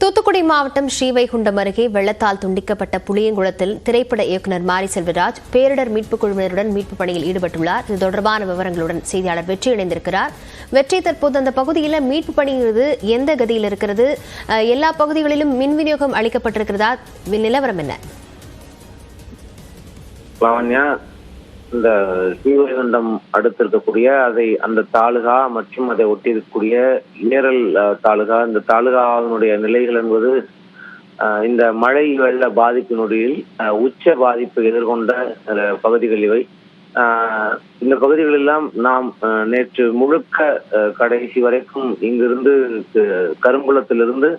தூத்துக்குடி மாவட்டம் ஸ்ரீவைகுண்டம் அருகே வெள்ளத்தால் துண்டிக்கப்பட்ட புளியங்குளத்தில் திரைப்பட இயக்குநர் மாரி செல்வராஜ் பேரிடர் மீட்புக் குழுவினருடன் மீட்புப் பணியில் ஈடுபட்டுள்ளார். இது தொடர்பான விவரங்களுடன் செய்தியாளர் வெற்றி இணைந்திருக்கிறார். வெற்றி, தற்போது அந்த பகுதியில் மீட்புப் பணிங்கிறது எந்த கதியில் இருக்கிறது? எல்லா பகுதிகளிலும் மின் விநியோகம் அளிக்கப்பட்டிருக்கிறதா? நிலவரம் என்ன? இந்த ஸ்ரீவைகுண்டம் அடுத்திருக்கக்கூடிய அந்த தாலுகா மற்றும் அதை ஒட்டி இருக்கக்கூடிய ஏரல் தாலுகா, இந்த தாலுகாவினுடைய நிலைகள் என்பது இந்த மழை வெள்ள பாதிப்பினுடைய உச்ச பாதிப்பு எதிர்கொண்ட பகுதிகள் இவை. இந்த பகுதிகளெல்லாம் நாம் நேற்று முழுக்க கடைசி வரைக்கும் இங்கிருந்து கருங்குளத்திலிருந்து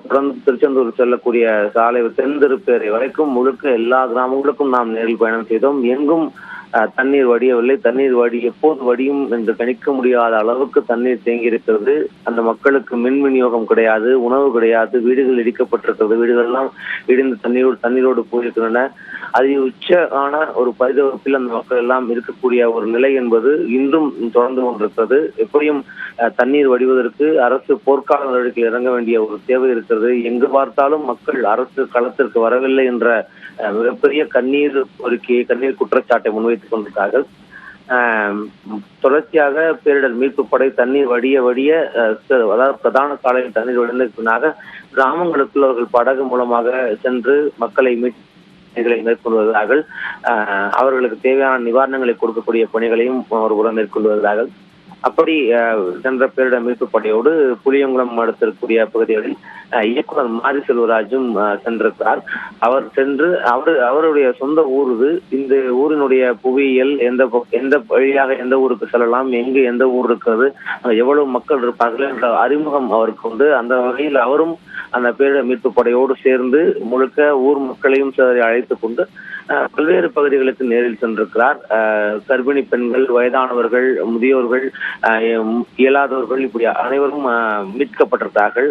தொடர்ந்து திருச்செந்தூர் செல்லக்கூடிய சாலை தென்திருப்பேரை வரைக்கும் முழுக்க எல்லா கிராமங்களுக்கும் நாம் நேரில் பயணம் செய்தோம். எங்கும் தண்ணீர் வடியவில்லை. தண்ணீர் எப்போது வடியும் என்று கணிக்க முடியாத அளவுக்கு தண்ணீர் தேங்கி இருக்கிறது. அந்த மக்களுக்கு மின் விநியோகம் கிடையாது, உணவு கிடையாது, வீடுகள் இடிக்கப்பட்டிருக்கிறது, வீடுகள் எல்லாம் இடிந்து தண்ணீரோடு போயிருக்கின்றன. அது உச்சான ஒரு பரிதவிப்பில் அந்த மக்கள் எல்லாம் இருக்கக்கூடிய ஒரு நிலை என்பது இன்றும் தொடர்ந்து கொண்டிருக்கிறது. எப்படியும் தண்ணீர் வடிவதற்கு அரசு போர்க்கால நடவடிக்கையில் இறங்க வேண்டிய ஒரு தேவை இருக்கிறது. எங்கு பார்த்தாலும் மக்கள் அரசு களத்திற்கு வரவில்லை என்ற மிகப்பெரிய கண்ணீர் குற்றச்சாட்டை முன்வைத்துக் கொண்டிருக்கிறார்கள். தொடர்ச்சியாக பேரிடர் மீட்பு படை தண்ணீர் வடிய அதாவது பிரதான சாலையில் தண்ணீர் வடிந்ததற்காக கிராமங்களுக்குள் அவர்கள் படகு மூலமாக சென்று மக்களை மேற்கொண்டு வருகிறார்கள். அவர்களுக்கு தேவையான நிவாரணங்களை கொடுக்கக்கூடிய பணிகளையும் ஒருபுறம் மேற்கொண்டு வருகிறார்கள். அப்படி சென்ற பேரிடர் மீட்பு படையோடு புளியங்குளம் அடுத்திருக்கக்கூடிய பகுதிகளில் இயக்குனர் மாரி செல்வராஜும் சென்றிருக்கிறார். அவர் சென்று அவருடைய சொந்த ஊர் இது. இந்த ஊரினுடைய புவியியல் எந்த வழியாக எந்த ஊருக்கு செல்லலாம், எங்கு எந்த ஊர் இருக்கிறது, எவ்வளவு மக்கள் இருப்பார்கள் என்ற அறிமுகம் அவருக்கு உண்டு. அந்த வகையில் அவரும் அந்த பேரிடர் மீட்பு படையோடு சேர்ந்து முழுக்க ஊர் மக்களையும் அழைத்துக் கொண்டு பல்வேறு பகுதிகளுக்கு நேரில் சென்றிருக்கிறார். கர்ப்பிணி பெண்கள், வயதானவர்கள், முதியோர்கள், இயலாதவர்கள் இப்படி அனைவரும் மீட்கப்பட்டிருக்கிறார்கள்.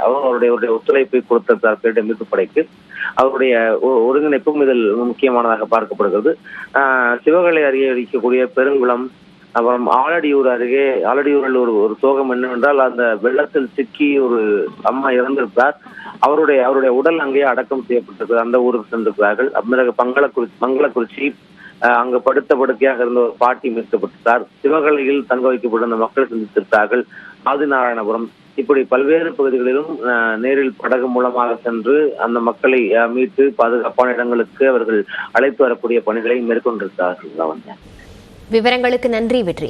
அவருடைய ஒத்துழைப்பை கொடுத்திருக்கிறார் பேரிடர் மீட்பு படைக்கு. அவருடைய ஒருங்கிணைப்பும் இதில் முக்கியமானதாக பார்க்கப்படுகிறது. சிவகலை அருகே இருக்கக்கூடிய பெருங்குளம், அப்புறம் ஆலடியூரில் ஒரு சோகம் என்னவென்றால், அந்த வெள்ளத்தில் சிக்கி ஒரு அம்மா இறந்திருக்கிறார். அவருடைய உடல் அங்கேயே அடக்கம் செய்யப்பட்டிருக்கிறது. அந்த ஊருக்கு சென்றிருக்கிறார்கள். பிறகு மங்களக்குறிச்சி, அங்கு படுத்த படுக்கையாக இருந்த ஒரு பாட்டி மீட்கப்பட்டிருக்கிறார். சிவகலையில் தங்க வைக்கப்பட்டிருந்த மக்கள் சந்தித்திருக்கிறார்கள். ஆதிநாராயணபுரம் இப்படி பல்வேறு பகுதிகளிலும் நேரில் படகு மூலமாக சென்று அந்த மக்களை மீட்டு பாதுகாப்பான இடங்களுக்கு அவர்கள் அழைத்து வரக்கூடிய பணிகளை மேற்கொண்டிருக்கிறார்கள். விவரங்களுக்கு நன்றி வெற்றி.